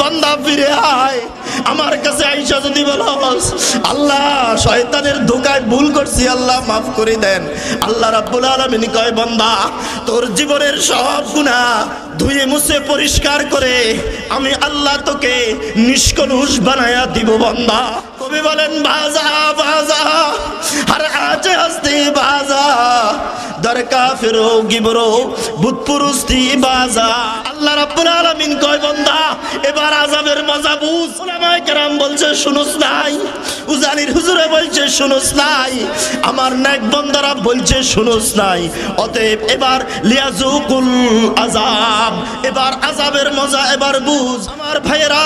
বান্দা ফিরে আয় আমার কাছে আইসা যদি বলস আল্লাহ শয়তানের ধোঁকায় ভুল করছি আল্লাহ মাফ করে দেন, আল্লাহ রাব্বুল আলামিন কয় বান্দা তোর জীবনের সব গুনাহ ধুয়ে মুছে পরিষ্কার করে আমি আল্লাহ তোকে নিষ্কলুষ বানায়া দিব বান্দা। কবি বলেন বাজা বাজা আর আজ হস্তি বাজা দর কাফির গিবরো ভূত পুরুষতি বাজা। আল্লাহ রাব্বুল আলামিন কয় বান্দা এবার আযাবের মজা বুঝ। উলামায়ে কেরাম বলছে শুনুস নাই, উজানির হুজুরে বলছে শুনুস নাই, আমার নেক বান্দারা বলছে শুনুস নাই। অতএব এবার লিয়াজুকুল আযাব, এবার আযাবের মজা এবার বুঝ। আমার ভাইয়েরা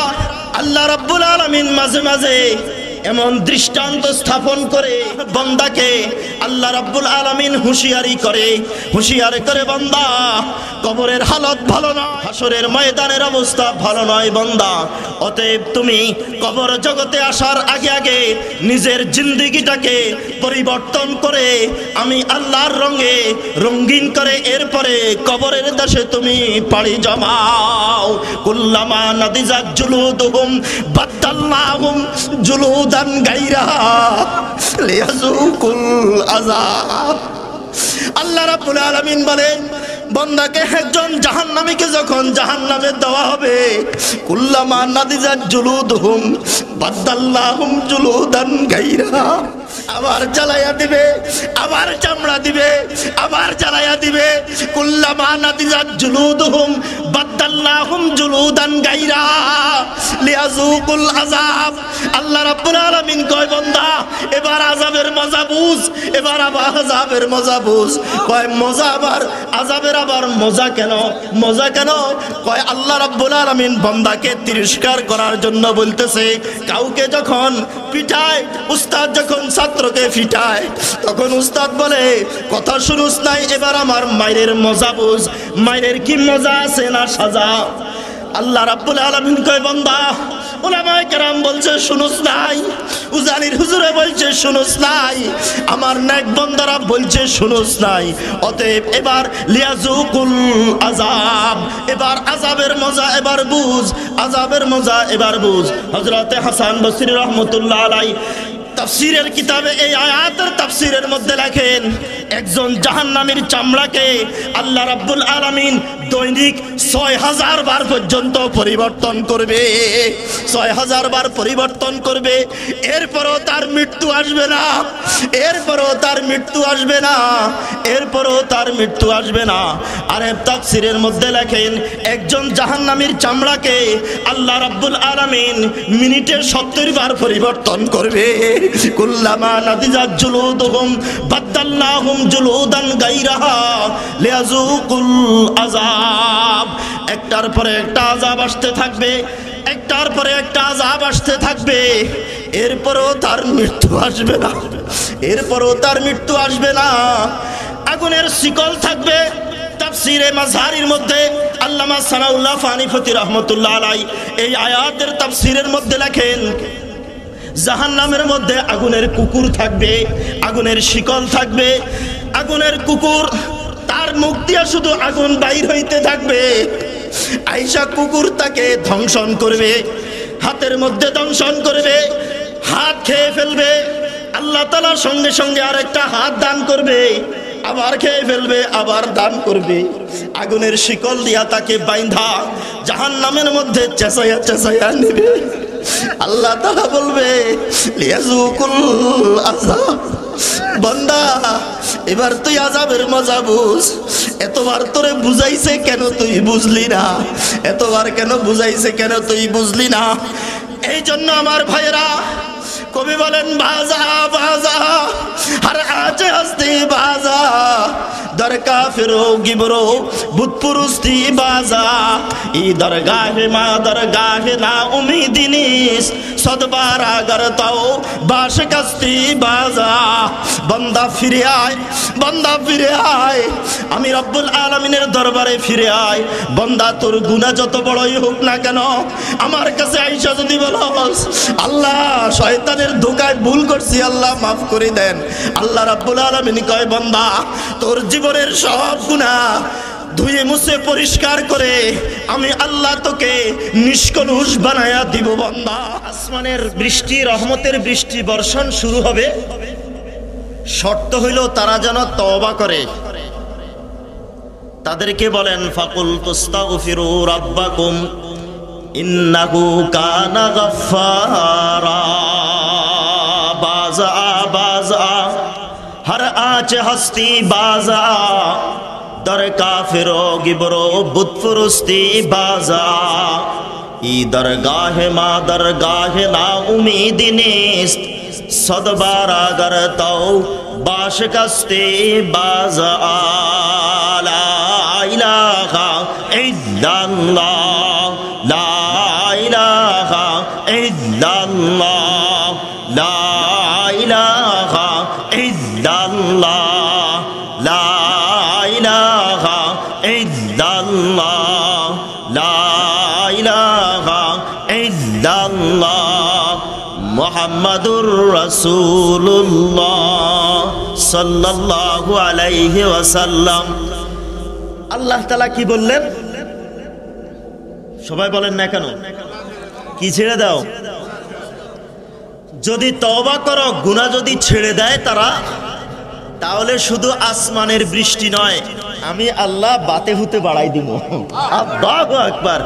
আল্লাহ রাব্বুল আলামিন মাঝে মাঝে এমন দৃষ্টান্ত স্থাপন করে বান্দাকে আল্লাহ রাব্বুল আলামিন হুঁশিয়ারি করে বান্দা কবরের হালত ভালো নয়, হাসরের ময়দানের অবস্থা ভালো নয় বান্দা। অতএব তুমি কবর জগতে আসার আগে আগে নিজের জিন্দেগিটাকে পরিবর্তন করে আমি আল্লাহর রঙে রঙিন করে এরপরে কবরের দেশে তুমি পাড়ি জমাও। কুল্লামা নাদিজাত জুলুদুহুম বাদদালনাহুম জুলুদান গায়রাহা লিয়াযুকুল আযাব। আল্লাহ রাব্বুল আলামিন বলেন বান্দাকে একজন জাহান্নামীকে যখন জাহান্নামে দেওয়া হবে কুল্লামা নাদিজাত জুলুদুহুম বাদদালনাহুম জুলুদান গায়রাহা, আবার জ্বালায়া দিবে, আবার চামড়া দিবে, আবার জ্বালায়া দিবে। কুল্লামা নাদিজাত জুলুদুহুম বাদদালনাহুম জুলুদান গায়রাহা লিয়াযুকুল আযাব। আল্লাহ রাব্বুল আলামিন কয় বান্দা এবার আযাবের মজা বুঝ, এবার আবার আযাবের মজা বুঝ। কয় মজা আবার আযাবের আবার মজা কেন? মজা কেন? কয় আল্লাহ রাব্বুল আলামিন বান্দাকে তিরস্কার করার জন্য বলতেছে। কাউকে যখন পিটায়, উস্তাদ যখন ছাত্রকে পিটায় তখন উস্তাদ বলে কথা শুনুস নাই, এবার আমার মায়ের মজা বুঝ। মায়ের কি মজা আছে না সাজা? আল্লাহ রাব্বুল আলামিন কয় বান্দা উলামায়ে কেরাম বলছে শুনুস নাই, উজানির হুজুরে বলছে শুনুস নাই, আমার নেক বান্দারা বলছে শুনুস নাই। অতএব এবার লিয়াযুকুল আযাব, এবার আযাবের মজা এবার বুঝ, আযাবের মজা এবার বুঝ। হযরতে হাসান বসরি রাহমাতুল্লাহ আলাইহি তাফসীরের কিতাবে এই আয়াতের তাফসীরের মধ্যে লেখেন একজন জাহান্নামীর চামড়াকে আল্লাহ রাব্বুল আলামিন দৈনিক ৬০০০ বার পর্যন্ত পরিবর্তন করবে, ৬০০০ বার পরিবর্তন করবে। এরপরও তার মৃত্যু আসবে না, এরপরও তার মৃত্যু আসবে না, এরপরও তার মৃত্যু আসবে না। আর তাফসীরের মধ্যে লেখেন একজন জাহান্নামীর চামড়াকে আল্লাহ রাব্বুল আলামিন মিনিটে ৭০ বার পরিবর্তন করবে। কুল্লামা নাদিজাত জুলুদুহুম বাদদালনাহুম জুলুদান গায়রাহা লিয়াযুকুল আযাব। একটার পরে একটা আযাব আসতে থাকবে, একটার পরে একটা আযাব আসতে থাকবে। এরপরও তার মৃত্যু আসবে না, এরপরও তার মৃত্যু আসবে না। আগুনের শিকল থাকবে। তাফসীরে মাযহারির মধ্যে আল্লামা সানাউল্লাহ ফানিফতি রাহমাতুল্লাহ আলাইহি এই আয়াতের তাফসীরের মধ্যে লেখেন জাহান্নামের মধ্যে আগুনের কুকুর থাকবে, আগুনের শিকল থাকবে। আগুনের কুকুর তার মুখ দিয়ে শুধু আগুন বাইর হইতে থাকবে। আয়েশা কুকুর তাকে ধ্বংসন করবে, হাতের মধ্যে দংশন করবে, হাত খেয়ে ফেলবে। আল্লাহ তাআলা সঙ্গে সঙ্গে আরেকটা হাত দান করবে, আবার খেয়ে ফেলবে, আবার দান করবে। আগুনের শিকল দিয়া তাকে বাইন্ধা জাহান্নামের মধ্যে চেঁচাইয়া চেঁচাইয়া নেবে। আল্লাহ তাআলা বলবে লিয়াযুকুল আযাব। বান্দা এবার তুই আযাবের মজা বুঝ। এতবার তোরে বুঝাইছে কেন তুই বুঝলি না? এতবার কেন বুঝাইছে কেন তুই বুঝলি না? এই জন্য আমার ভাইয়েরা কবি বলেন বাজা বাজা আর আজ হস্তি বাজা দর কাফির গিবরো ভূত পুরুষতি বাজা। ই দরগাহে মা দরগাহে না উমিদিনিস সদবার আগর তাও বাস কস্তি বাজা। বান্দা ফিরে আয়, বান্দা ফিরে আয়, আমি রব্বুল আলামিনের দরবারে ফিরে আয়। বান্দা তোর গুনাহ যত বড়ই হোক না কেন আমার কাছে আইসা যদি বলস আল্লাহ শয়তানের ধোঁকায় ভুল করছি আল্লাহ মাফ করে দেন, আল্লাহ রাব্বুল আলামিন কয় বান্দা তোর জীবনের সব গুনাহ ধুয়ে মুছে পরিষ্কার করে আমি আল্লাহ তোকে নিষ্কলুষ বানায়া দিব বান্দা। আসমানের বৃষ্টি, রহমতের বৃষ্টি বর্ষণ শুরু হবে, শর্ত হইল তারা যেন তওবা করে। তাদেরকে বলেন ফাকুল তুস্তাগফিরু রাব্বাকুম ইন্নাহু কানা গাফফারা। বাজা বাজা हर आँच हस्ती बाजा दर काफिरो गिबरो बुत फुरुस्ती बाजा ई दरगाह मा दरगाह ना उम्मीदी नेस्त सदबारा गर तो बाशकस्ते बाजा ला इलाहा इल्लल्लाह ला इलाहा इल्लल्लाह ला इलाहा ইল্লাল্লাহ লা ইলাহা ইল্লাল্লাহ লা ইলাহা ইল্লাল্লাহ মুহাম্মাদুর রাসূলুল্লাহ সাল্লাল্লাহু আলাইহি ওয়াসাল্লাম। আল্লাহ তাআলা কি বললেন? সবাই বলেন না কেন? কি ছেড়ে দাও? যদি তওবা করো, গুনাহ যদি ছেড়ে দেয় তারা, তাহলে শুধু আসমানের বৃষ্টি নয়, আমি আল্লাহ বাতে হুতে বাড়াই দিব। আল্লাহু আকবার।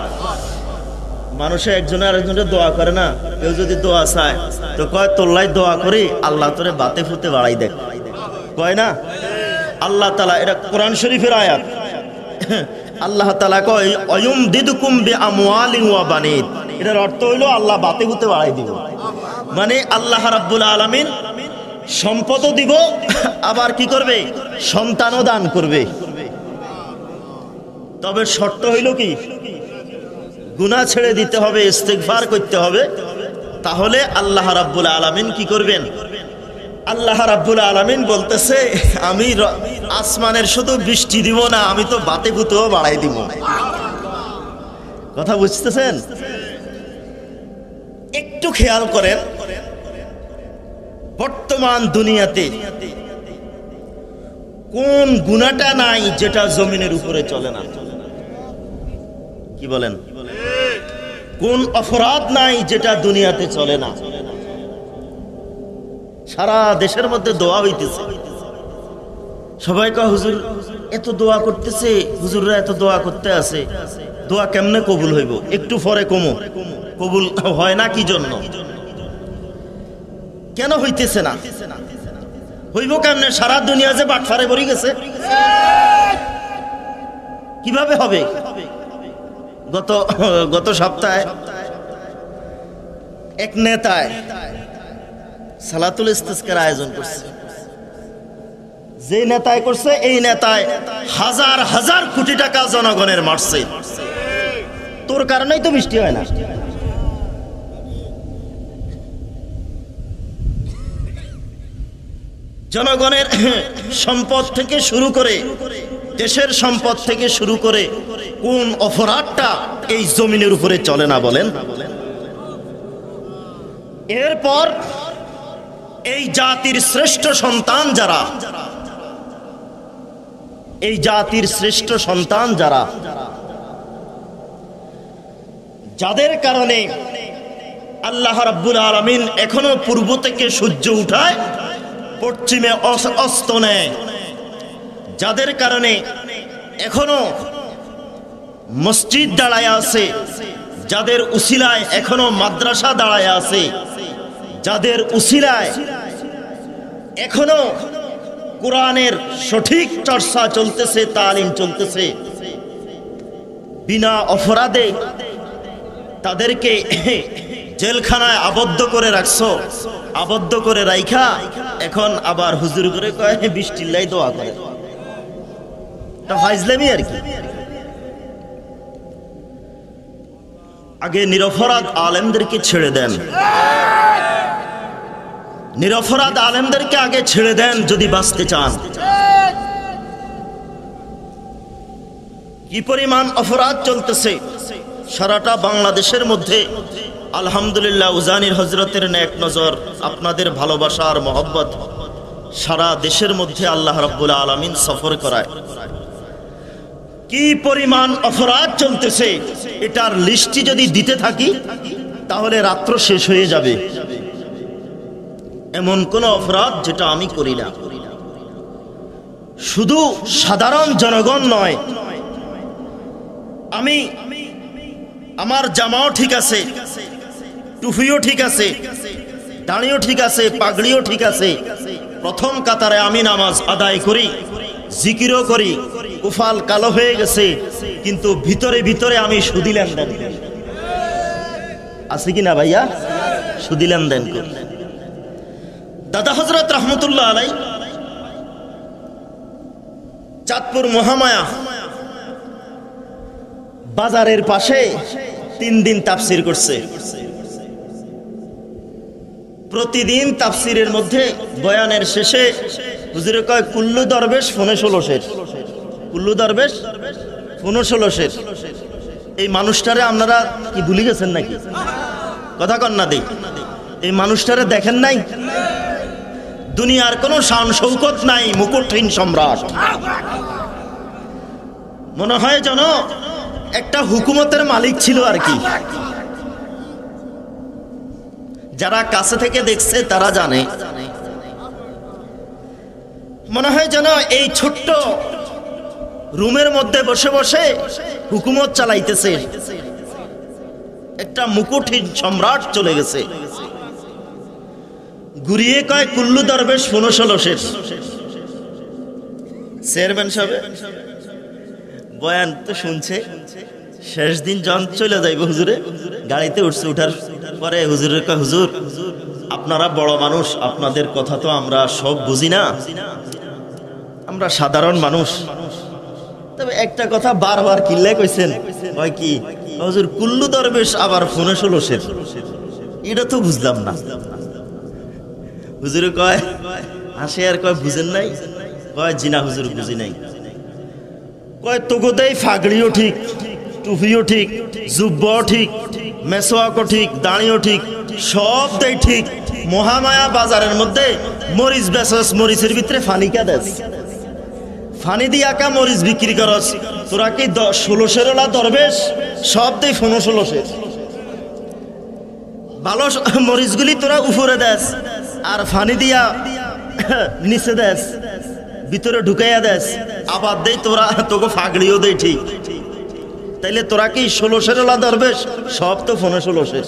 মানুষে একজনে আরেকজনের দোয়া করে না, কেউ যদি দোয়া চায় তো কয় তোল্লাই দোয়া করি, আল্লাহ তোরে বাতে ফুতে বাড়াই দেখ, কয় না? আল্লাহ তাআলা, এটা কোরআন শরীফের আয়াত। আল্লাহ তাআলা কয় অয়ুমদিদুকুম বিআমওয়ালিন ওয়া বানিন। এটার অর্থ হইল আল্লাহ বাতে হুতে বাড়াই দিব, মানে আল্লাহ রাব্বুল আলামিন সম্পদও দিব, আবার কি করবে? সন্তানও দান করবে। তবে শর্ত হইল কি? গুনাহ ছেড়ে দিতে হবে, ইস্তিগফার করতে হবে। তাহলে আল্লাহ রাব্বুল আলামিন কি করবেন? আল্লাহ রাব্বুল আলামিন বলতেছে আমি আসমানের শুধু বৃষ্টি দিব না, আমি তো বাতে ভূতেও বাড়াই দিব। কথা বুঝতেছেন? একটু খেয়াল করেন, বর্তমান দুনিয়াতে কোন গুনাহটা নাই যেটা জমিনের উপরে চলে না? কি বলেন? কোন অপরাধ নাই যেটা দুনিয়াতে চলে না? সারা দেশের মধ্যে দোয়া হইতেছে, সবাই কয় হুজুর এত দোয়া করতেছে, হুজুররা এত দোয়া করতে আছে, দোয়া কেমনে কবুল হইব? একটু পরে কমো, কবুল হয় না কি জন্য? কেন হইতেছে না? হইব কেমনে? সারা দুনিয়া যে বাটফারে ভরে গেছে, কিভাবে হবে? গত সপ্তাহে এক নেতায় সালাতুল ইস্তিসকার আয়োজন করছে। যে নেতায় করছে, এই নেতায় হাজার হাজার কোটি টাকা জনগণের মারছে। তোর কারণেই তো বৃষ্টি হয় না। জনগণের সম্পদ থেকে শুরু করে, দেশের সম্পদ থেকে শুরু করে কোন অপরাধটা এই জমিনের উপরে চলে না বলেন? এরপর এই জাতির শ্রেষ্ঠ সন্তান যারা, এই জাতির শ্রেষ্ঠ সন্তান যারা, যাদের কারণে আল্লাহ রাব্বুল আলামিন এখনো পূর্ব থেকে সূর্য উঠায়, পশ্চিমে অস্ত নেয়, যাদের কারণে এখনো মসজিদ দাঁড়ায় আছে, যাদের উসিলায় এখনো মাদ্রাসা দাঁড়ায় আছে, যাদের উসিলায় এখনো কোরআনের সঠিক চর্চা চলতেছে, তালিম চলতেছে, বিনা অপরাধে তাদেরকে জেলখানায় আবদ্ধ করে রাখছো, আবদ্ধ করে রাইখা এখন আবার হুজুর করে কয় বৃষ্টির লাই দোয়া করে। এটা ফাইজলামি আর কি। আগে নিরপরাধ আলেমদেরকে ছেড়ে দেন, নিরপরাধ আলেমদেরকে আগে ছেড়ে দেন যদি বাঁচতে চান। কি পরিমাণ অপরাধ চলতেছে সারাটা বাংলাদেশের মধ্যে। আলহামদুলিল্লাহ, উজানির হজরতের নেক নজর, আপনাদের ভালোবাসা আর মহব্বত সারা দেশের মধ্যে আল্লাহ রাব্বুল আলামিন সফর করায়। কি পরিমাণ অপরাধ চলতেছে এটার লিস্টটি যদি দিতে থাকি তাহলে রাত্র শেষ হয়ে যাবে। এমন কোন অপরাধ যেটা আমি করি না। শুধু সাধারণ জনগণ নয়, আমি আমার জামাও ঠিক আছে, টুপিও ঠিক আছে, দাড়িও ঠিক আছে, পাগড়িও ঠিক আছে, প্রথম কাতারে আমি নামাজ আদায় করি, জিকিরও করি, উফাল কালো হয়ে গেছে, কিন্তু ভিতরে ভিতরে আমি সুদি লেনদেন করি। আছে কি না ভাইয়া? সুদি লেনদেন করি। দাদা হযরত রহমতুল্লাহ আলাই চাঁদপুর মহামায়া বাজারের পাশে 3 দিন তাফসির করছে। প্রতিদিন তাফসিরের মধ্যে বয়ানের শেষে হুজুরে কয় কুল্লু দরবেশ ফোনে 16 শের, কুল্লু দরবেশ ফোনে 16 শের। এই মানুষটারে আপনারা কি ভুলে গেছেন নাকি? কথা কন না দেই। এই মানুষটারে দেখেন নাই? দুনিয়ার কোনো শান শৌকত নাই, মুকুটহীন সম্রাট। মনে হয় যেন একটা হুকুমতের মালিক ছিল আর কি। যারা কাছে থেকে দেখছে তারা জানে। মনে হয় যেন এই ছোট্ট রুমের মধ্যে বসে বসে হুকুমত চালাইতেছে। একটা মুকুটহীন সম্রাট চলে গেছে। ঘুরিয়ে কয় কুল্লু দরবেশ 15 শের। চেয়ারম্যান সাহেব বয়ান তো শুনছে, শেষ দিন যখন চলে যাইবে হুজুরে গাড়িতে উঠছে, উঠার পরে হুজুরের কয় হুজুর আপনারা বড় মানুষ, আপনাদের কথা তো আমরা সব বুঝি না, আমরা সাধারণ মানুষ, তবে একটা কথা বারবার কিল্লে কইছেন, কয় কি হুজুর কুল্লু দরবেশ আবার 15 শের, এটা তো বুঝলাম না। হুজুরে কয় হাসে আর কয় বুঝেন নাই? কয় জি না হুজুর বুঝি নাই। কয় তোগোদেই ফাগড়িও ঠিক, টুপিও ঠিক, জুব্বাও ঠিক, মেসওয়াকও ঠিক, দাড়িও ঠিক, সব দেই ঠিক। মহামায়া বাজারের মধ্যে মরিচ বেচস, মরিচের ভিতরে ফানি কা দেস, ফানি দিয়া কা মরিচ বিক্রি করস, তোরা কি 16 শেরওয়ালা দরবেশ? সব দেই 15 শের। ভালো মরিচগুলি তোরা উপরে দেস আর ফানি দিয়া নিচে দেস, ভিতরে ঢুকাইয়া দেস, আবার দেই তোরা তোকে ফাগড়িও দেই ঠিক। তাইলে তোরা কি 16 শেরওয়ালা দরবেশ? সব তো 15 শের।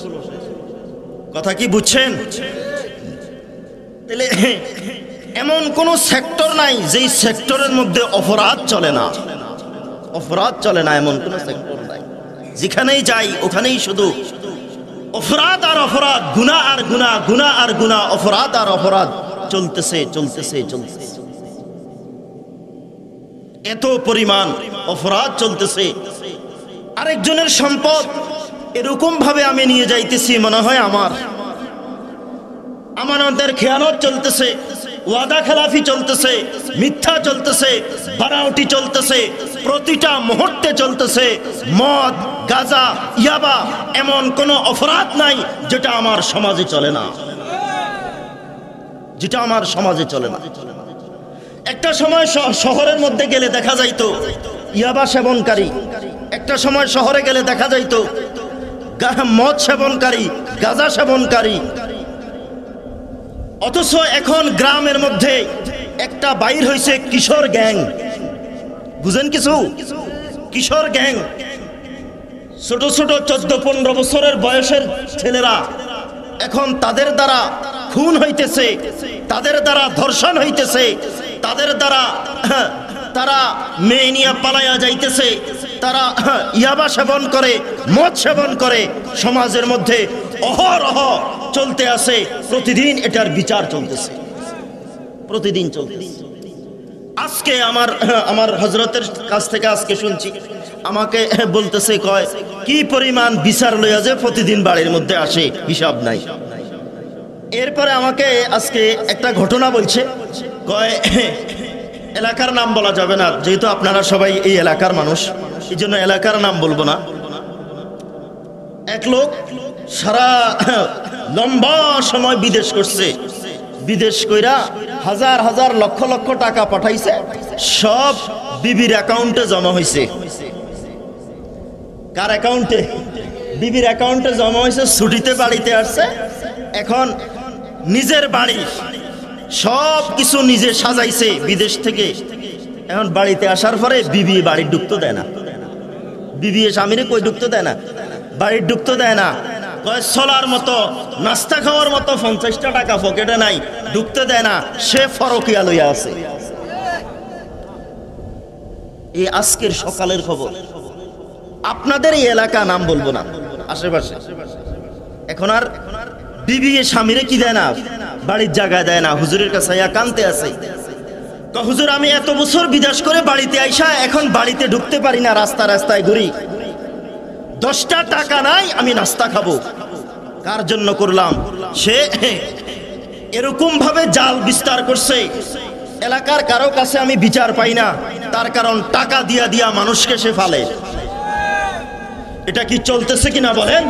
কথা কি বুঝছেন? তাইলে এমন কোন সেক্টর নাই যেই সেক্টরের মধ্যে অপরাধ চলে না, অপরাধ চলে না, এমন কোন সেক্টর নাই। যেখানেই যাই ওখানেই শুধু অপরাধ আর অপরাধ, গুনাহ আর গুনাহ, গুনাহ আর গুনাহ, অপরাধ আর অপরাধ চলতেছে চলতেছে চলতেছে। এত পরিমাণ অপরাধ চলতেছে। আরেকজনের সম্পদ এরকম ভাবে আমি নিয়ে যাইতেছি, মনে হয় আমার। আমানতের খেয়ানত চলতেছে, ওয়াদা খেলাফি চলতেছে, মিথ্যা চলতেছে, বাড়াউটি চলতেছে, প্রতিটা মুহূর্তে চলতেছে। মদ, গাঁজা, ইয়াবা, এমন কোন অপরাধ নাই যেটা আমার সমাজে চলে না, যেটা আমার সমাজে চলে না। একটা সময় শহরের মধ্যে গেলে দেখা যাইতো ইয়াবা সেবনকারী, একটা সময় শহরে গেলে দেখা যাইতো মদ সেবনকারী, গাঁজা সেবনকারী। অথচ এখন গ্রামের মধ্যে একটা বাইর হইছে কিশোর গ্যাং। বুঝেন কিছু? কিশোর গ্যাং, ছোট ছোট 14-15 বছরের বয়সের ছেলেরা এখন তাদের দ্বারা খুন হইতেছে, তাদের দ্বারা ধর্ষণ হইতেছে, তাদের দ্বারা তারা মেয়ে নিয়ে পালাইয়া যাইতেছে, তারা ইয়াবা সেবন করে, মদ সেবন করে। সমাজের মধ্যে অহরহ চলতে আছে, প্রতিদিন এটার বিচার চলতেছে, প্রতিদিন চলতেছে। আজকে আমার হযরতের কাছ থেকে আজকে শুনছি, আমাকে বলতেছে, কয় কি পরিমাণ বিচার লইয়া যে প্রতিদিন বাড়ির মধ্যে আসে, হিসাব নাই। এরপরে আমাকে আজকে একটা ঘটনা বলছে, কয় এলাকার নাম বলা যাবে না, যেহেতু আপনারা সবাই এই এলাকার মানুষ, এই জন্য এলাকার নাম বলবো না। এক লোক সারা লম্বা সময় বিদেশ করছে, বিদেশ কইরা হাজার হাজার লক্ষ লক্ষ টাকা পাঠাইছে, সব বিবির অ্যাকাউন্টে জমা হয়েছে। কার অ্যাকাউন্টে? বিবির অ্যাকাউন্টে জমা হয়েছে, ছুটিতে বাড়িতে আসছে, এখন নিজের বাড়ি সব কিছু নিজে সাজাইছে বিদেশ থেকে, এখন বাড়িতে আসার পরে বিবি বাড়ি ঢুকতে দেয় না, বিবি স্বামীরে কই ঢুকতে দেয় না, বাড়ি ঢুকতে দেয় না, কয় চলার মতো নাস্তা খাওয়ার মতো 50টা টাকা পকেটে নাই, ঢুকতে দেয় না, সে ফরকিয়া লইয়া আছে। এই আজকের সকালের খবর, আপনাদের এই এলাকা নাম বলবো না, আশেপাশে এখন আর বিবি স্বামীরে কি দেয় না, বাড়ির জায়গায় দেয় না, হুজুরের কাছে কানতে আছে, হুজুর আমি এত বছর বিদেশ করে বাড়িতে আইসা এখন বাড়িতে ঢুকতে পারি না, রাস্তা রাস্তায় ঘুরি, 10টা টাকা নাই আমি নাস্তা খাবো, কার জন্য করলাম? সে এরকম ভাবে জাল বিস্তার করছে, এলাকার কারো কাছে আমি বিচার পাই না, তার কারণ টাকা দিয়া দিয়া মানুষকে সে ফালে। এটা কি চলতেছে কিনা বলেন?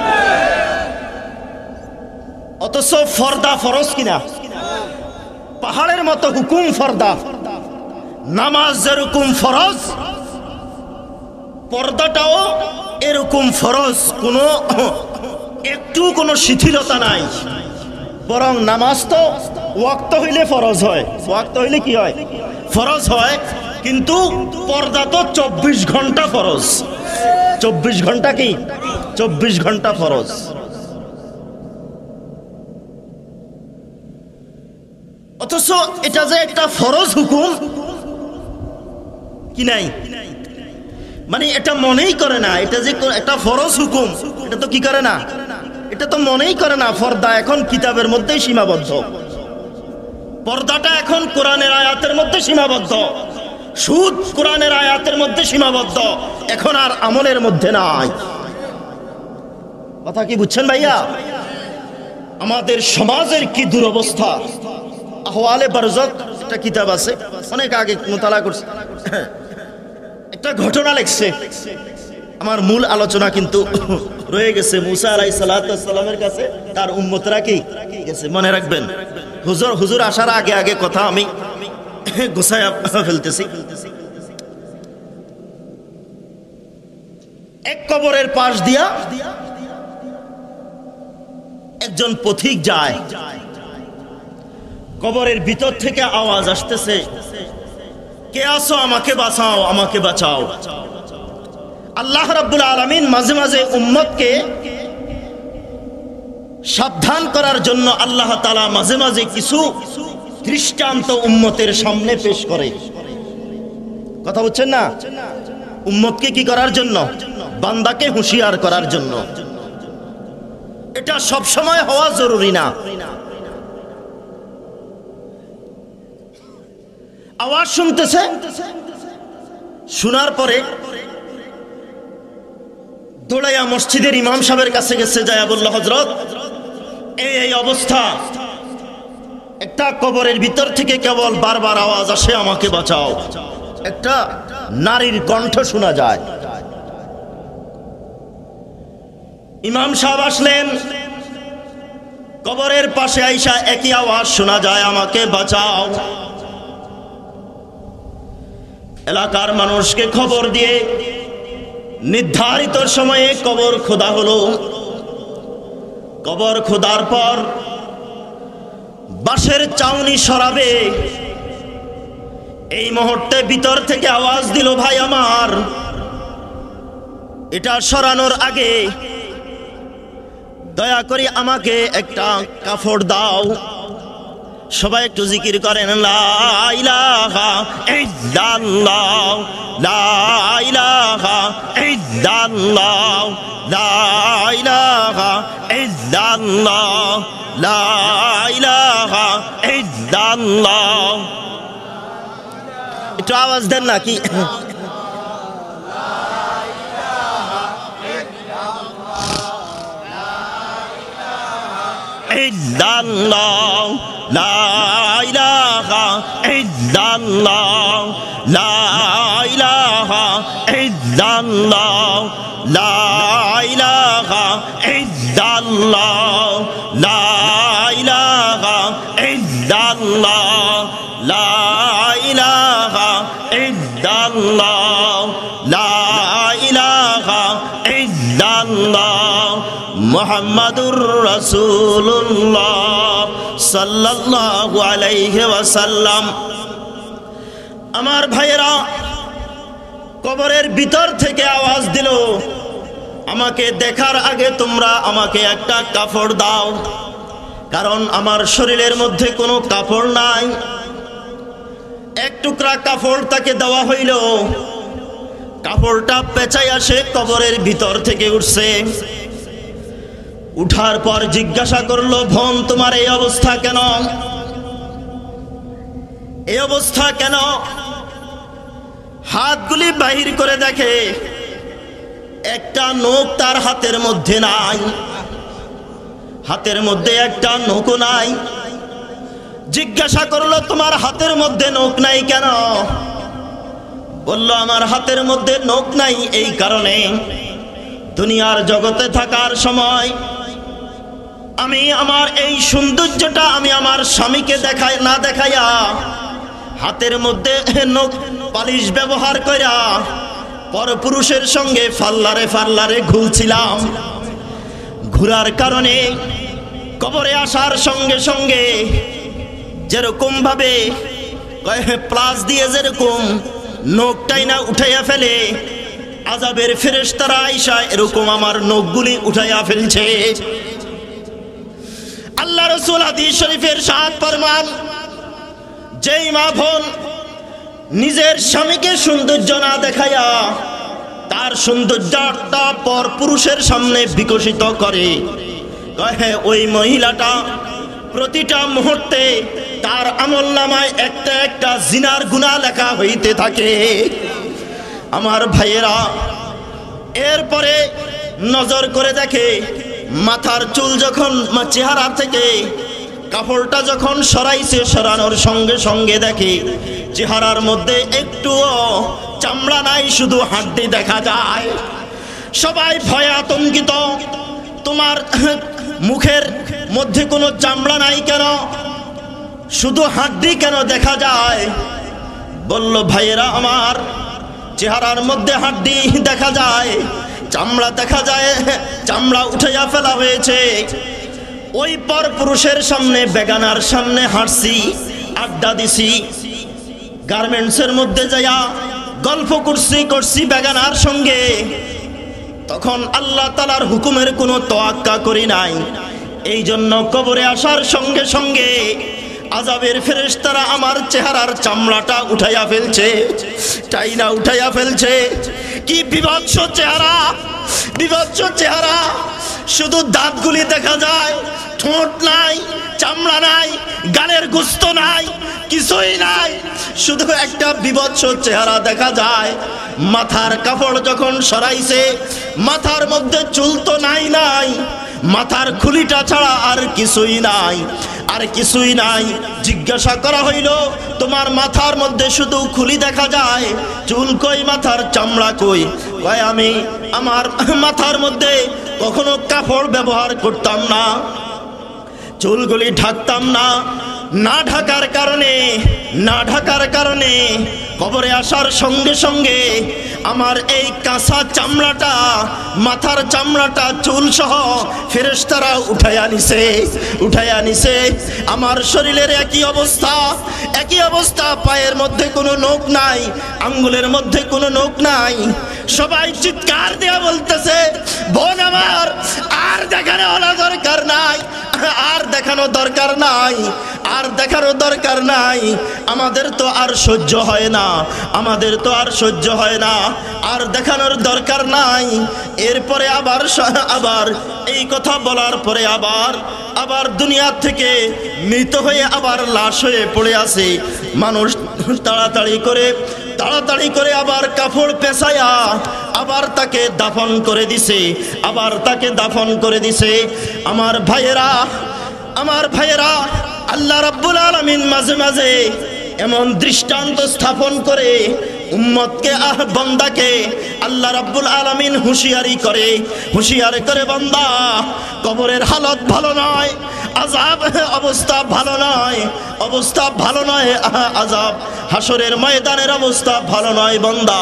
অথচ ফরদা ফরজ কিনা? পাহাড়ের মতো হুকুম ফরদা, নামাজ যেরকম ফরজ, পর্দাটাও এরকম ফরজ, কোনো শিথিলতা নাই, বরং নামাজ তো ওয়াক্ত হইলে ফরজ হয়, ওয়াক্ত হইলে কি হয়? ফরজ হয়, কিন্তু পর্দা তো 24 ঘন্টা ফরজ, 24 ঘন্টা কি? 24 ঘন্টা ফরজ। অথচ এটা যে একটা ফরজ হুকুম কি নাই, মানে এটা মনেই করে না, এটা যে একটা ফরজ হুকুম, এটা তো কি করে না, এটা তো মনেই করে না। পর্দা এখন কিতাবের মধ্যেই সীমাবদ্ধ, পর্দাটা এখন কোরআনের আয়াতের মধ্যে সীমাবদ্ধ, সুদ কোরআনের আয়াতের মধ্যে সীমাবদ্ধ, এখন আর আমলের মধ্যে নাই। কথা কি বুঝছেন ভাইয়া? আমাদের সমাজের কি দুরবস্থা। আহওয়ালে বারজাক একটা কিতাব আছে, অনেক আগে মোতালা করছে, একটা ঘটনা লিখছে, আমার মূল আলোচনা কিন্তু রয়ে গেছে। মুসা আলাইহিস সালামের কাছে তার উম্মতরা কি গেছে, মনে রাখবেন। হুজুর আসার আগে আগে কথা আমি গোছায়া ফেলতেছি। এক কবরের পাশ দিয়া একজন পথিক যায়, কবরের ভিতর থেকে আওয়াজ আসতেছে, কে আসো, আমাকে বাঁচাও, আমাকে বাঁচাও। আল্লাহ রাব্বুল আলামিন মাঝে মাঝে উম্মতকে সাবধান করার জন্য আল্লাহ তাআলা মাঝে মাঝে কিছু দৃষ্টান্ত উম্মতের সামনে পেশ করে। কথা বুঝছেন না? উম্মতকে কি করার জন্য? বান্দাকে হুঁশিয়ার করার জন্য। এটা সব সময় হওয়া জরুরি না। আওয়াজ শুনতেছে, শোনার পরে দৌড়াইয়া মসজিদের ইমাম সাহেবের কাছে গেছে, যায়া বলল, হযরত এই অবস্থা, একটা কবরের ভিতর থেকে কেবল বারবার আওয়াজ আসে, আমাকে বাঁচাও। একটা নারীর কণ্ঠ শোনা যায়। ইমাম সাহেব আসলেন, কবরের পাশে আইসা একই আওয়াজ শোনা যায়, আমাকে বাঁচাও। এলাকার মানুষকে খবর দিয়ে নির্ধারিত সময়ে কবর খোদা হলো। কবর খোদার পর বাঁশের চাউনি সরাবে, এই মুহূর্তে ভিতর থেকে আওয়াজ দিল, ভাই আমার, এটা সরানোর আগে দয়া করে আমাকে একটা কাপড় দাও। সবাই একটু জিকির করেন, লা ইলাহা ইল্লাল্লাহ, লা ইলাহা ইল্লাল্লাহ, লা ইলাহা ইল্লাল্লাহ, লা ইলাহা ইল্লাল্লাহ। একটু আওয়াজ দেন নাকি? ইল্লাল্লাহ, লা ইলাহা ইল্লাল্লাহ, লা ইলাহা ইল্লাল্লাহ, লা ইলাহা ইল্লাল্লাহ, লা ইলাহা ইল্লাল্লাহ, লা ইলাহা ইল্লাল্লাহ, লা ইলাহা ইল্লাল্লাহ। মুহাম্মাদুর রাসূলুল্লাহ সাল্লাল্লাহু আলাইহি ওয়াসাল্লাম। আমার ভাইয়েরা, কবরের ভিতর থেকে আওয়াজ দিল, আমাকে দেখার আগে তোমরা আমাকে একটা কাপড় দাও, কারণ আমার শরীরের মধ্যে কোনো কাপড় নাই। এক টুকরা কাপড় তাকে দেওয়া হইল। কাপড়টা পেঁচাই আসে কবরের ভিতর থেকে উঠছে। উঠার পর জিজ্ঞাসা করলো, বোন তোমার এই অবস্থা কেন? এই অবস্থা কেন? হাতগুলি বাহির করে দেখে একটা নখ তার হাতের মধ্যে নাই, হাতের মধ্যে একটা নখও নাই। জিজ্ঞাসা করলো, তোমার হাতের মধ্যে নখ নাই কেন? বলল, আমার হাতের মধ্যে নখ নাই এই কারণে, দুনিয়ার জগতে থাকার সময় আমি আমার এই সৌন্দর্যটা আমি আমার স্বামীকে দেখাই না দেখাইয়া হাতের মধ্যে নখ পালিশ ব্যবহার কইরা পরপুরুষের সঙ্গে ফাল্লারে ফাল্লারে ঘুরছিলাম। ঘুরার কারণে কবরে আসার সঙ্গে সঙ্গে যেরকম ভাবে প্লাস দিয়ে যেরকম নখটাই না উঠাইয়া ফেলে, আযাবের ফেরেশতারা আইসা এরকম আমার নখগুলি উঠাইয়া ফেলছে। আল্লাহ রাসূল হাদিস শরীফের সাত ফরমান, যেই মা বোন নিজের স্বামীকে সৌন্দর্য না দেখাইয়া তার সৌন্দর্যটা পর পুরুষের সামনে বিকশিত করে, ওই মহিলাটা প্রতিটা মুহূর্তে তার আমলনামায় একটা একটা জিনার গুনাহ লেখা হইতে থাকে। আমার ভাইয়েরা, এরপরে নজর করে দেখে মাথার চুল যখন চেহারা থেকে কাপড়টা যখন সরাইছে, সরানোর সঙ্গে সঙ্গে দেখে চেহারার মধ্যে একটুও চামড়া নাই, শুধু হাড্ডি দেখা যায়। সবাই ভয়ে আতঙ্কিত, তোমার মুখের মধ্যে কোনো চামড়া নাই কেন, শুধু হাড্ডি কেন দেখা যায়? বলল, ভাইয়েরা আমার, চেহারার মধ্যে হাড্ডি দেখা যায়, চামড়া দেখা যায়, চামড়া উঠাইয়া ফেলা হয়েছে। ওই পর পুরুষের সামনে বেগানার সামনে হাঁটছি, আড্ডা দিছি, গার্মেন্টসের মধ্যে যাইয়া গল্প করছি বেগানার সঙ্গে। তখন আল্লাহ তাআলার হুকুমের কোনো তোয়াক্কা করি নাই। এই জন্য কবরে আসার সঙ্গে সঙ্গে আযাবের ফেরেশতারা আমার চেহারার চামড়াটা উঠাইয়া ফেলছে, টাইনা উঠাইয়া ফেলছে। কি বিভৎস চেহারা, বিভৎস চেহারা! শুধু দাঁতগুলি দেখা যায়, ঠোঁট নাই, চামড়া নাই, গালের গোস্ত নাই, কিছুই নাই, শুধু একটা বিভৎস চেহারা দেখা যায়। মাথার কাপড় যখন সরাইছে, মাথার মধ্যে চুল তো নাই, মাথার খুলিটা ছাড়া আর কিছুই নাই, আর কিছুই নাই। জিজ্ঞাসা করা হইল, তোমার মাথার মধ্যে শুধু খুলি দেখা যায়, চুল কই, মাথার চামড়া কই? কয়, আমি আমার মাথার মধ্যে কখনো কাপড় ব্যবহার করতাম না, চুলগুলি ঢাকতাম না। না ঢাকার কারণে কবরে আসার সঙ্গে সঙ্গে আমার এই কাঁচা চামড়াটা, মাথার চামড়াটা, চুল সহ ফেরেশতারা উঠাইয়া নিছে। আমার শরীরের একই অবস্থা, পায়ের মধ্যে কোনো নখ নাই, আঙ্গুলের মধ্যে কোনো নখ নাই। সবাই চিৎকার দিয়ে বলতেছে, বোন আমার, আর দেখানো দরকার নাই, আর দেখানো দরকার নাই, আর দেখানো দরকার নাই। আমাদের তো আর সহ্য হয় না, আর দেখানোর দরকার নাই। এরপরে আবার এই কথা বলার পরে আবার দুনিয়া থেকে মৃত হয়ে আবার লাশ হয়ে পড়ে আছে। মানুষ তাড়াতাড়ি করে আবার কাপড় পেঁচায়া আবার তাকে দাফন করে দিছে। আমার ভাইয়েরা, আল্লাহ রাব্বুল আলামিন মাঝে মাঝে এমন দৃষ্টান্ত স্থাপন করে উম্মতকে, বান্দাকে আল্লাহ রাব্বুল আলামিন হুঁশিয়ারি করে, বান্দা, কবরের হালত ভালো নয়, আযাব অবস্থা ভালো নয়, আযাব হাসরের ময়দানের অবস্থা ভালো নয় বান্দা।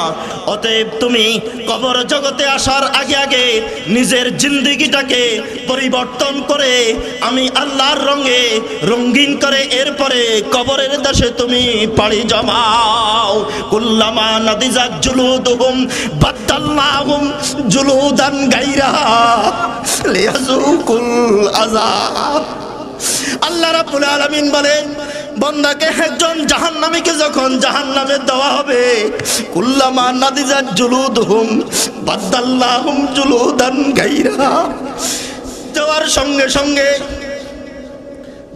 অতএব তুমি কবর জগতে আসার আগে আগে নিজের জিন্দেগিটাকে পরিবর্তন করে আমি আল্লাহর রঙে রঙিন করে এরপরে কবরের দেশে তুমি পাড়ি জমাও। কুল্লামা নাদিজাত জুলুদুহুম বাদদালনাহুম জুলুদান গায়রাহা লিয়াযুকুল আযাব। আল্লাহ রাব্বুল আলামিন বলেন, বান্দাকে একজন জাহান্নামীকে যখন জাহান্নামে দেওয়া হবে, কুল্লামা নাদিজাত জুলুদুহুম বাদদালনাহুম জুলুদান গায়রাহা, দেওয়ার সঙ্গে সঙ্গে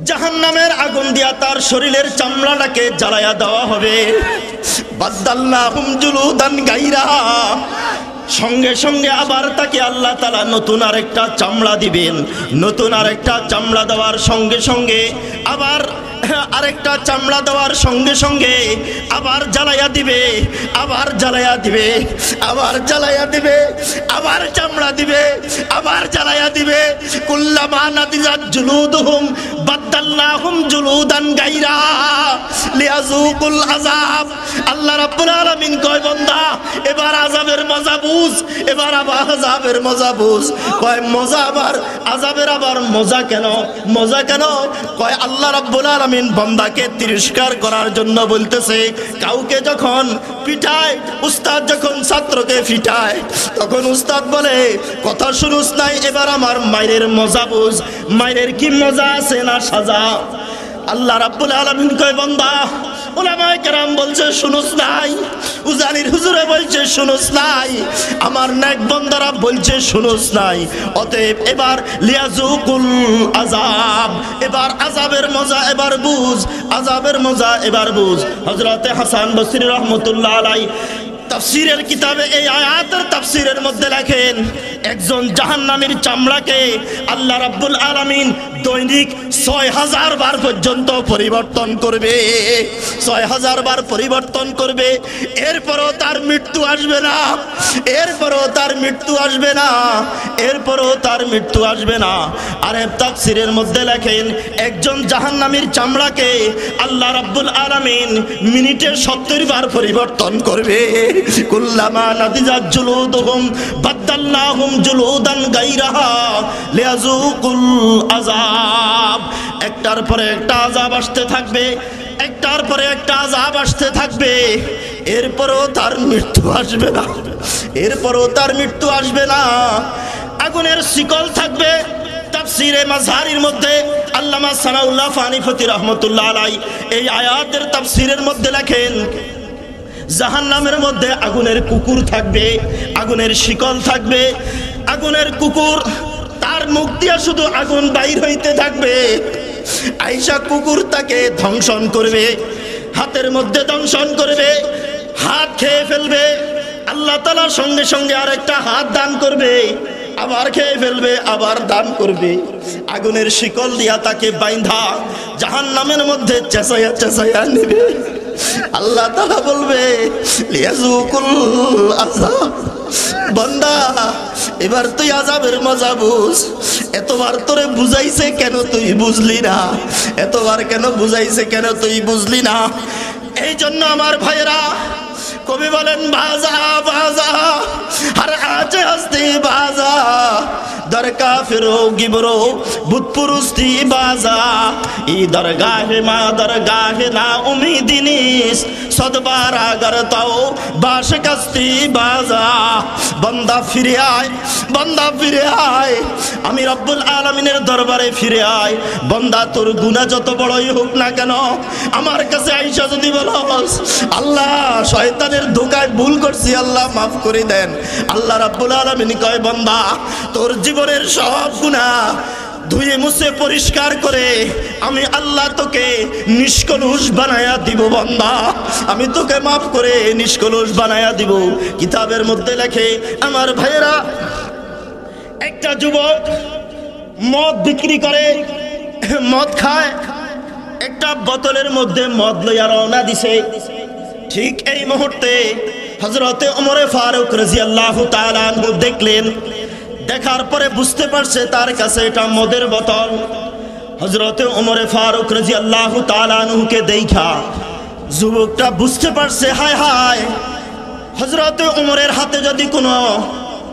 জাহান্নামের আগুন দিয়া তার শরীরের চামড়াটাকে জ্বালায়া দেওয়া হবে। বাদদালনাহুম জুলুদান গায়রাহা, সঙ্গে সঙ্গে আবার তাকে আল্লাহ তাআলা নতুন আরেকটা চামড়া দিবেন। নতুন আরেকটা চামড়া দেওয়ার সঙ্গে সঙ্গে আবার আরেকটা চামড়া দেওয়ার সঙ্গে সঙ্গে আবার জ্বালাইয়া দিবে, আবার জ্বালাইয়া দিবে, আবার জ্বালাইয়া দিবে, আবার চামড়া দিবে, আবার জ্বালাইয়া দিবে। কুল্লামা নাদিজাত জুলুদুহুম বাদদালনাহুম জুলুদান গায়রাহা লিয়াযুকুল আযাব। আল্লাহ রাব্বুল আলামিন কয়, বান্দা এবার আযাবের মজা বুঝ, এবার আবার আযাবের মজা বুঝ। কয় মজা আবার আযাবের আবার মজা কেন? মজা কেন? কয় আল্লাহ রাব্বুল আলামিন বান্দাকে তিরস্কার করার জন্য বলতেছে। কাউকে যখন পিটায়, উস্তাদ যখন ছাত্রকে পিটায়, তখন উস্তাদ বলে, কথা শুনুস নাই, এবার আমার মায়ের মজা বুঝ। মায়ের কি মজা আছে না সাজা? আল্লাহ রাব্বুল আলামিন কয়, বান্দা উলামায়ে কেরাম বলছে শুনুস নাই, উজানির হুজুরে বলছে শুনুস নাই, আমার নেক বান্দারা বলছে শুনুস নাই। অতএব এবার লিয়াযুকুল আযাব, এবার আযাবের মজা এবার বুঝ, আযাবের মজা এবার বুঝ। হযরতে হাসান বসরি রাহমাতুল্লাহ আলাইহি তাফসীরের কিতাবে এই আয়াতের তাফসীরের মধ্যে লেখেন, একজন জাহান্নামীর চামড়াকে আল্লাহ রাব্বুল আলামিন দৈনিক ৬০০০ বার পর্যন্ত পরিবর্তন করবে, ৬০০০ বার পরিবর্তন করবে। এরপরও তার মৃত্যু আসবে না, এরপরও তার মৃত্যু আসবে না, এরপরও তার মৃত্যু আসবে না। আর তাফসীরের মধ্যে লেখেন, একজন জাহান্নামীর চামড়াকে আল্লাহ রাব্বুল আলামিন মিনিটে ৭০ বার পরিবর্তন করবে। কুল্লামা নাদিজাত জুলুদুহুম বাদদালনাহুম জুলুদান গায়রাহা লিয়াযুকুল আযাব। একটার পরে একটা আযাব আসতে থাকবে, একটার পরে একটা আযাব আসতে থাকবে। এরপরও তার মৃত্যু আসবে না, এরপরও তার মৃত্যু আসবে না। আগুনের শিকল থাকবে। তাফসীরে মাযহারির মধ্যে আল্লামা সানাউল্লাহ ফানিফতি রাহমাতুল্লাহ আলাইহি এই আয়াতের তাফসীরের মধ্যে লেখেন, জাহান্নামের মধ্যে আগুনের কুকুর থাকবে, আগুনের শিকল থাকবে। আগুনের কুকুর, তার মুখ দিয়ে শুধু আগুন বাইর হইতে থাকবে। আয়েশা কুকুর তাকে ধ্বংসন করবে, হাতের মধ্যে দংশন করবে, হাত খেয়ে ফেলবে। আল্লাহ তাআলা সঙ্গে সঙ্গে আরেকটা হাত দান করবে, আবার খেয়ে ফেলবে, আবার দান করবে। আগুনের শিকল দিয়া তাকে বাইন্ধা জাহান্নামের মধ্যে চেঁচাইয়া চেঁচাইয়া নেবে। আল্লাহ তাআলা বলবে, লিয়াযুকুল আযাব। বান্দা এবার তুই আযাবের মজা বুঝ। এতবার তোরে বুঝাইছে কেন তুই বুঝলি না? এতবার কেন বুঝাইছে কেন তুই বুঝলি না? এই জন্য আমার ভাইরা, কবি বলেন, বাজা বাজা হর আজে হস্তি বাজা দর কাফিরো গিবরো বুতপুরুস্তি বাজা ই দরগাহে মা দরগাহে না উমিদিনিস সদবার আগর তাও বাস কাস্তি বাজা। বান্দা ফিরে আয়, বান্দা ফিরে আয়, আমি রব্বুল আলামিনের দরবারে ফিরে আয়। বান্দা তোর গুনাহ যত বড়ই হোক না কেন, আমার কাছে আইসা যদি বলস, আল্লাহ শয়তানের ধোঁকায় ভুল করছি, আল্লাহ মাফ করে দেন। আল্লাহ রাব্বুল আলামিন কয়, বান্দা তোর জীবনের সব গুনাহ ধুয়ে মুছে পরিষ্কার করে আমি আল্লাহ তোকে নিষ্কলুষ বানায়া দিব। বান্দা আমি তোকে মাফ করে নিষ্কলুষ বানায়া দিব। কিতাবের মধ্যে লেখে, আমার ভাইয়েরা, একটা যুবক মদ বিক্রি করে, মদ খায়, একটা বোতলের মধ্যে মদ লইয়া রওনা দিছে। ঠিক এই মুহূর্তে হযরতে ওমর ফারুক রাদিয়াল্লাহু তাআলা আনহু দেখলেন। দেখার পরে বুঝতে পারছে তার কাছে এটা মদের বোতল। হযরতে ওমর ফারুক রাদিয়াল্লাহু তাআলা আনহুকে দেখা যুবকটা বুঝতে পারছে হায় হায়, হযরত ওমরের হাতে যদি কোনো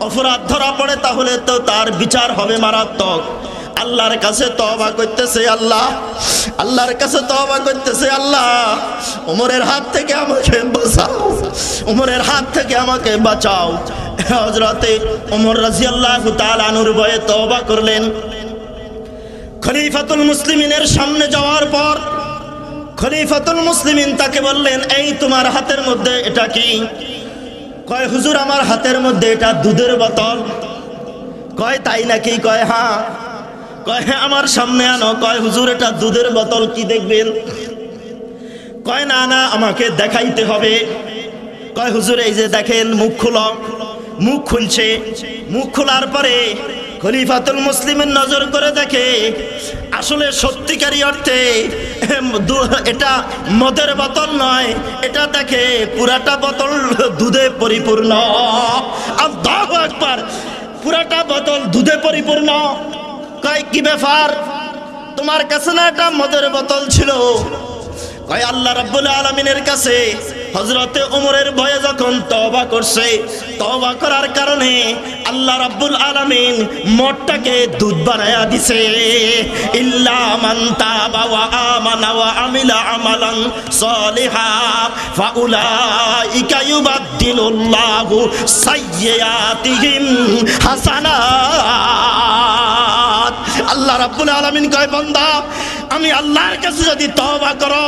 অপরাধ ধরা পড়ে তাহলে তো তার বিচার হবে মারাত্মক। আল্লাহর কাছে তওবা করতেছে, আল্লাহর কাছে তওবা করতেছে, আল্লাহ ওমরের হাত থেকে আমাকে বাঁচাও, ওমরের হাত থেকে আমাকে বাঁচাও। হযরতে ওমর রাদিয়াল্লাহু তাআলা আনহুর ভয়ে তওবা করলেন। খলিফাতুল মুসলিমিনের সামনে যাওয়ার পর খলিফাতুল মুসলিমিন তাকে বললেন, এই তোমার হাতের মধ্যে এটা কি? কয় হুজুর আমার হাতের মধ্যে এটা দুধের বোতল। কয় তাই নাকি? কয় হ্যাঁ। কয় হ্যাঁ আমার সামনে আনো। কয় হুজুর এটা দুধের বোতল, কি দেখবেন? কয় না না আমাকে দেখাইতে হবে। কয় হুজুর এই যে দেখেন, মুখ খুলো। মুখ খুলছে, মুখ খোলার পরে খলিফাতুল মুসলিমের নজর করে দেখে আসলে সত্যিকারী অর্থে এটা মদের বোতল নয়, এটা দেখে পুরাটা বোতল দুধে পরিপূর্ণ। আল্লাহু আকবার, পুরাটা বোতল দুধে পরিপূর্ণ। কয় কি ব্যাপার, তোমার কাছে না এটা মদের বোতল ছিল? কয় আল্লাহ রাব্বুল আলামিনের কাছে হযরতে ওমরের ভয়ে যখন তওবা করছে, তওবা করার কারণে আল্লাহ রাব্বুল আলামিন মদটাকে দুধ বানায়া দিছে। ইল্লা মান তাবা ওয়া আমানা ওয়া আমিলা আমালান সলিহা ফাউলাইকা ইউবাদদিলুল্লাহু সাইয়্যাতিহিম হাসানাত। আল্লাহ রাব্বুল আলামিন কয় বান্দা, আমি আল্লাহর কাছে যদি তওবা করো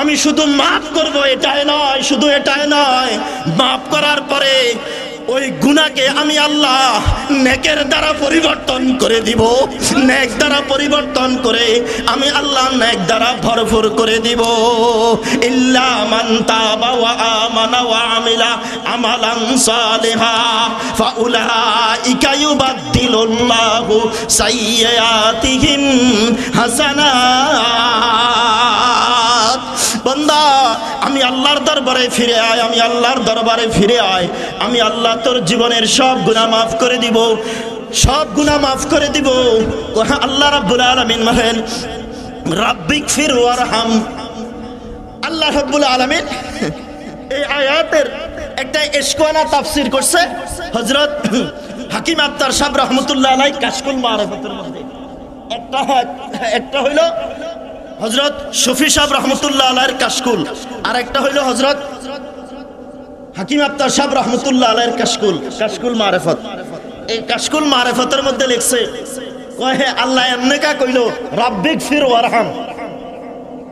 আমি শুধু মাফ করব, এটাই নয়, শুধু এটাই নয়, মাফ করার পরে ওই গুনাহকে আমি আল্লাহ নেকের দ্বারা পরিবর্তন করে দিব। নেক দ্বারা পরিবর্তন করে আমি আল্লাহ নেক দ্বারা ভরপুর করে দিব। ইল্লা মান তাবা ওয়া আমানা ওয়া আমিলা আমালান সালিহা ফাউলাইকা ইউবাদদিলুল্লাহু সাইয়্যাতিহিম হাসানাত। বান্দা আমি আল্লাহর দরবারে ফিরে আয়, আমি আল্লাহর দরবারে ফিরে আয়, আমি আল্লাহ তোর জীবনের সব গুনাহ মাফ করে দিব, সব গুনাহ মাফ করে দিব। আল্লাহ রাব্বুল আলামিন বলেন রাব্বিগফির ওয়ারহাম। আল্লাহ রাব্বুল আলামিন এই আয়াতের একটা ইশকানা তাফসীর করছে হযরত হাকিম আত্তার সাহেব রাহমাতুল্লাহ আলাইহি কাশফুল মারিফাতের মধ্যে। একটা হইল হযরত শফি সাহেব রহমতুল্লাহ আলাইহির কাশকুল, আর একটা হইল হযরত হাকিম আত্তার সাহেব রহমতুল্লাহ আলাইহির কাশকুল মারিফাত। এই কাশকুল মারিফাতের মধ্যে লিখছে, কয় হে আল্লাহ এমনে কা কইল রাব্বিগফির ওয়ারহাম।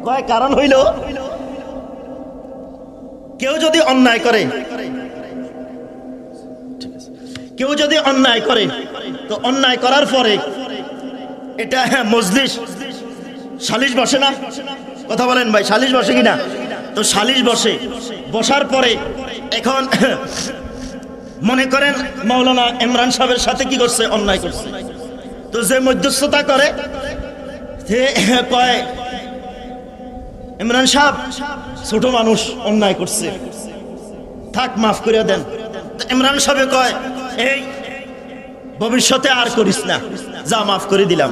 কয় কারণ হইল কেউ যদি অন্যায় করে, কেউ যদি অন্যায় করে তো অন্যায় করার পরে এটা মজলিস সালিশ বসে না? কথা বলেন ভাই, সালিশ বসে কিনা? তো সালিশ বসে, বসার পরে এখন মনে করেন মাওলানা ইমরান সাহেবের সাথে কি করছে, অন্যায় করছে। তো যে মধ্যস্থতা করে যে কয় ইমরান সাহেব ছোট মানুষ, অন্যায় করছে, থাক মাফ করে দেন। ইমরান সাহেব কয় এই ভবিষ্যতে আর করিস না, যা মাফ করে দিলাম,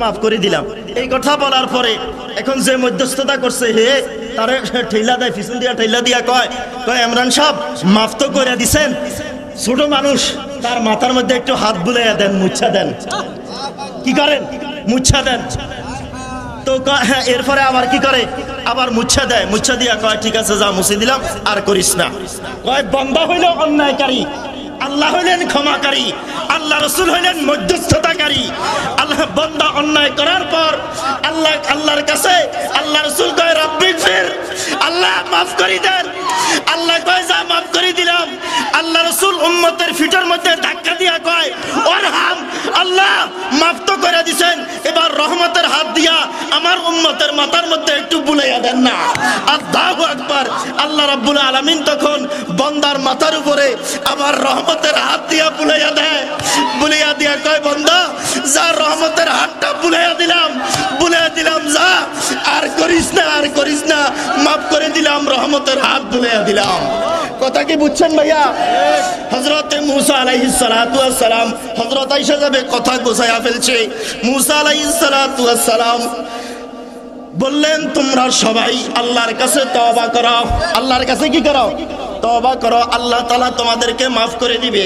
মাফ করে দিলাম। এই কথা বলার পরে এখন যে মধ্যস্থতা করছে হে তারে ঠেলা দেয়, পিছন দিয়া ঠেলা দিয়া কয় ইমরান সাহেব মাফ তো করে দিছেন, ছোট মানুষ, তার মাথার মধ্যে একটু হাত বুলাইয়া দেন, মুচ্ছা দেন। কি করেন? মুচ্ছা দেন। তো এরপরে আবার কি করে, আবার মুচ্ছা দেয়, মুচ্ছা দিয়া কয় ঠিক আছে যা মুছে দিলাম, আর করিস না। কয় বান্দা হইল অন্যায়কারী, আল্লাহ হইলেন ক্ষমাকারী, আল্লাহ রাসূল হইলেন মধ্যস্থতাকারী। আল্লাহ বান্দা অন্যায় করার পর আল্লাহর কাছে আল্লাহ রাসূল কয় রাব্বিগফির, আল্লাহ মাফ করে দেন। আল্লাহ কয় যা মাফ করে দিলাম। আল্লাহ রাসূল উম্মতের ফিটার মধ্যে ধাক্কা দিয়া কয় ওয়ারহাম, আল্লাহ মাফ তো করে দিবেন, এবার রহমতের হাত দিয়া আমার উম্মতের মাথার মধ্যে একটু বুলাইয়া দেন না। আল্লাহু আকবার। আল্লাহ রাব্বুল আলামিন তখন বান্দার মাথার উপরে আবার রহমতের হাত দিয়া বুলাইয়া দেয়, বুলাইয়া দিয়া কয় বান্দা যা রহমতের হাতটা বুলাইয়া দিলাম যা, আর করিস না, আর করিস না, মাফ করে দিলাম, রহমতের হাত বুলাইয়া দিলাম। কথা কি বুঝছেন ভাইয়া? হযরত মুসা আলাইহিস সালাতু ওয়াস সালাম, হযরত আয়েশা যাবে কথা গোছায়া ফেলছে। মুসা আলাইহিস সালাতু ওয়াস সালাম বললেন তোমরা সবাই আল্লাহর কাছে তওবা করো। আল্লাহর কাছে কি করো? তওবা করো, আল্লাহ তাআলা তোমাদেরকে মাফ করে দিবে।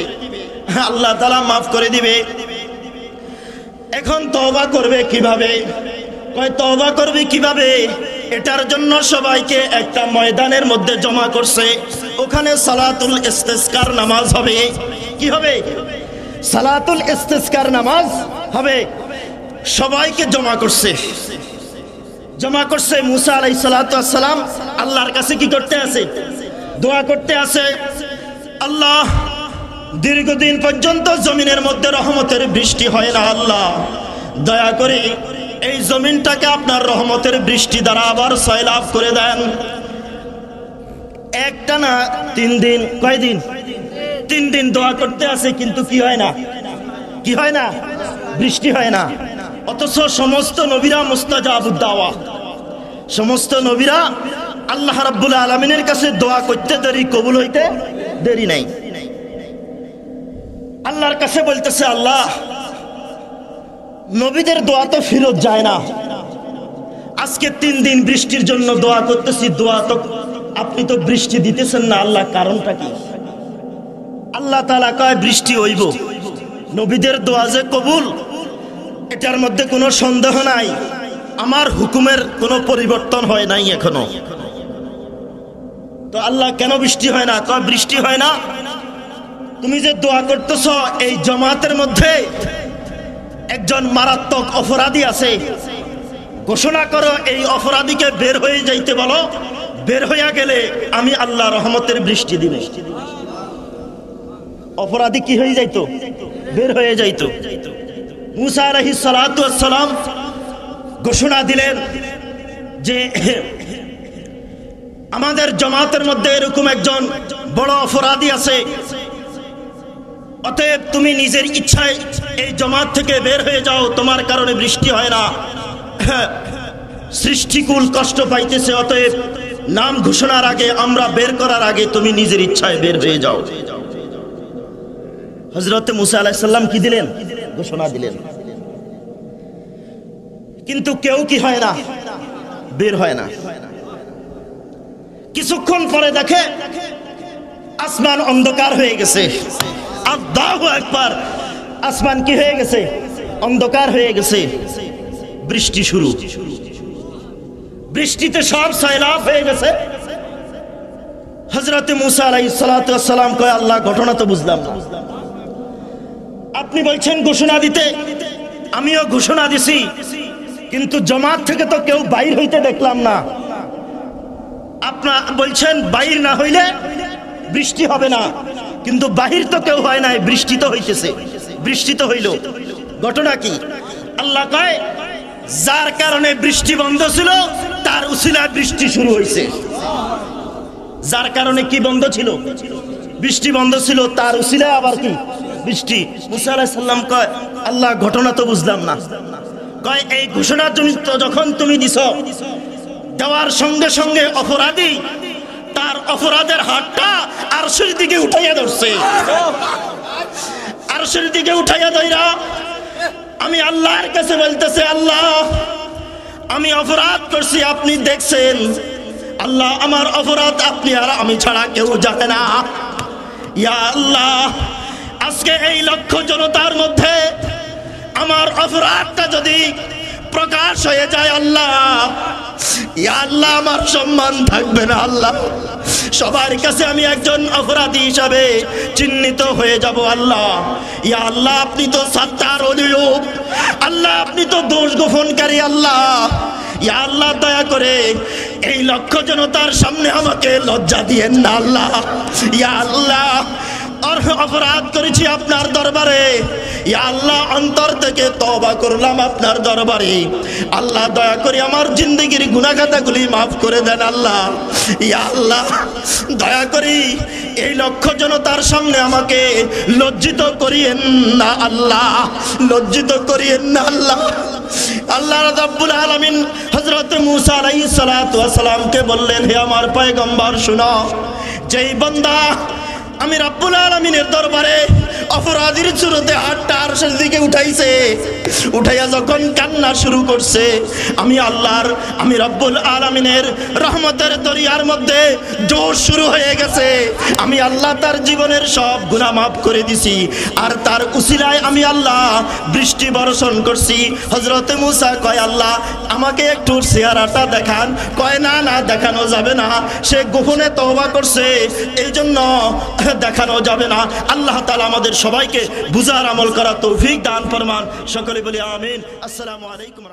আল্লাহ তাআলা মাফ করে দিবে। এখন তওবা করবে কিভাবে? কয় তওবা করবে কিভাবে? এটার জন্য সবাইকে একটা ময়দানের মধ্যে জমা করছে। ওখানে সালাতুল ইস্তিসকার নামাজ হবে। কি হবে? সালাতুল ইস্তিসকার নামাজ হবে। সবাইকে জমা করছে। মুসা আলাইহিস সালাতু ওয়াস সালাম আল্লাহর কাছে কি করতে আছে? দোয়া করতে আছে। আল্লাহ, দীর্ঘদিন পর্যন্ত জমিনের মধ্যে রহমতের বৃষ্টি হয় না। আল্লাহ দয়া করে এই জমিনটাকে আপনার রহমতের বৃষ্টি দ্বারা আবার সয়লাব করে দেন। একটা না 3 দিন, কয়দিন? 3 দিন দোয়া করতে আছে, কিন্তু কি হয় না? কি হয় না? বৃষ্টি হয় না। অথচ সমস্ত নবীরা মুস্তাজাবুদ দাওয়া, সমস্ত নবীরা আল্লাহ রাব্বুল আলামিনের কাছে দোয়া করতে দেরি, কবুল হইতে দেরি নাই। আল্লাহর কাছে বলতেছে, আল্লাহ নবীদের দোয়া তো ফেরত যায় না। আজকে 3 দিন বৃষ্টির জন্য দোয়া করতেছি, দোয়া তো আপনি তো বৃষ্টি দিতেছেন না। আল্লাহ কারণটা কি? আল্লাহ তাআলা কয় বৃষ্টি হইব। নবীদের দোয়া যে কবুল, এটার মধ্যে কোনো সন্দেহ নাই। আমার হুকুমের কোনো পরিবর্তন হয় নাই এখনো। তো আল্লাহ কেন বৃষ্টি হয় না? কয় বৃষ্টি হয় না, তুমি যে দোয়া করতেছ এই জামাতের মধ্যে একজন মারাত্মক অপরাধী আছে। ঘোষণা করো এই অপরাধীকে বের হয়ে যাইতে বলো। বের হইয়া গেলে আমি আল্লাহ রহমতের বৃষ্টি দিব। অপরাধী কি হয়ে যাইতো? বের হয়ে যাইতো। মুসা আলাইহিস সালাতু ওয়াস সালাম ঘোষণা দিলেন যে আমাদের জামাতের মধ্যে এরকম একজন বড় অপরাধী আছে, অতএব তুমি নিজের ইচ্ছায় এই জামাত থেকে বের হয়ে যাও, তোমার কারণে বৃষ্টি হয় না। সৃষ্টিকুল কষ্ট পাইতেছে, অতএব নাম ঘোষণার আগে, আমরা বের করার আগে তুমি নিজের ইচ্ছায় বের হয়ে যাও। হযরত মুসা আলাইহিস সালাম কি দিলেন? ঘোষণা দিলেন। কিন্তু কেউ কি হয় না? বের হয় না। কিছুক্ষণ পরে দেখে আসমান অন্ধকার হয়ে গেছে। আল্লাহু আকবার! আসমান কি হয়ে গেছে? অন্ধকার হয়ে গেছে। বৃষ্টি শুরু। বৃষ্টিতে সব সয়লাব হয়ে গেছে। হযরত মুসা আলাইহিস সালাতু ওয়াস সালাম কয়, আল্লাহ ঘটনা তো বুঝলাম না। আপনি বলছেন ঘোষণা দিতে, আমিও ঘোষণা দিছি, কিন্তু জামাত থেকে তো কেউ বাইর হইতে দেখলাম না। আপনারা বলছেন বাইর না হইলে বৃষ্টি হবে না, কিন্তু বাহির তো কেউ হয় নাই, বৃষ্টি তো হইতেছে। বৃষ্টি তো হইল, ঘটনা কি? আল্লাহ কয়, যার কারণে বৃষ্টি বন্ধ ছিল তার উসিলায় বৃষ্টি শুরু হয়েছে। যার কারণে কি বন্ধ ছিল? বৃষ্টি বন্ধ ছিল, তার উসিলায় আবার কি? বৃষ্টি। মুসা আলাইহিস সালাম কয়, আল্লাহ ঘটনা তো বুঝলাম না। কয়, এই ঘোষণা যখন তুমি দিছো, দেওয়ার সঙ্গে সঙ্গে অপরাধী তার অপরাধের হাতটা আরশের দিকে উঠাইয়া ধরছে। আরশের দিকে উঠাইয়া ধইরা আমি আল্লাহর কাছে বলতেছে, আল্লাহ আমি অপরাধ করছি, আপনি দেখছেন। আল্লাহ আমার অপরাধ আপনি আর আমি ছাড়া কেউ জানে না। ইয়া আল্লাহ, আজকে এই লক্ষ জনতার মধ্যে আমার অপরাধটা যদি প্রকাশ হয়ে যায়, আল্লাহ ইয়া আল্লাহ আমার সম্মান থাকবে না। আল্লাহ সবার কাছে আমি একজন অপরাধী হিসাবে চিহ্নিত হয়ে যাব। আল্লাহ ইয়া আল্লাহ, আপনি তো সাত্তার ওলিউব, আল্লাহ আপনি তো দোষ গোপনকারী। আল্লাহ ইয়া আল্লাহ, দয়া করে এই লক্ষ জনতার সামনে আমাকে লজ্জা দিয়েন না। আল্লাহ ইয়া আল্লাহ, অপরাধ করেছি আপনার দরবারে। ইয়া আল্লাহ, অন্তর থেকে তওবা করলাম আপনার দরবারে। আল্লাহ দয়া করে আমার জিন্দেগির গুনাহগাতাগুলি মাফ করে দেন। আল্লাহ ইয়া আল্লাহ, দয়া করে এই লক্ষ জনতার সামনে আমাকে লজ্জিত করিয়েন না। আল্লাহ লজ্জিত করিয়েন না। আল্লাহ আল্লাহ রাব্বুল আলামিন হযরত মুসা আলাইহিস সালাতু ওয়াস সালামকে বললেন, হে আমার পয়গম্বর শুনো, যেই বান্দা আমি রাব্বুল আলামিনের দরবারে অপরাধীর চুরোতে হাতটা আরশের দিকে উঠাইছে, উঠাইয়া যখন কান্না শুরু করছে, আমি রব্বুল আলামিনের রহমতের দরিয়ার মধ্যে জোশ শুরু হয়ে গেছে। আমি আল্লাহ তার জীবনের সব গুনাহ মাফ করে দিছি, আর তার উসিলায় আমি আল্লাহ বৃষ্টি বর্ষণ করছি। হযরতে মুসা কয়, আল্লাহ আমাকে একটু চেহারাটা দেখান। কয়, না না, দেখানো যাবে না, সে গোপনে তওবা করছে, এই জন্য দেখানো যাবে না। আল্লাহ তাআলা আমাদের সবাইকে বুঝার আমল করা তৌফিক দান ফরমান। সকলে বলি আমিন। আসসালামু আলাইকুম।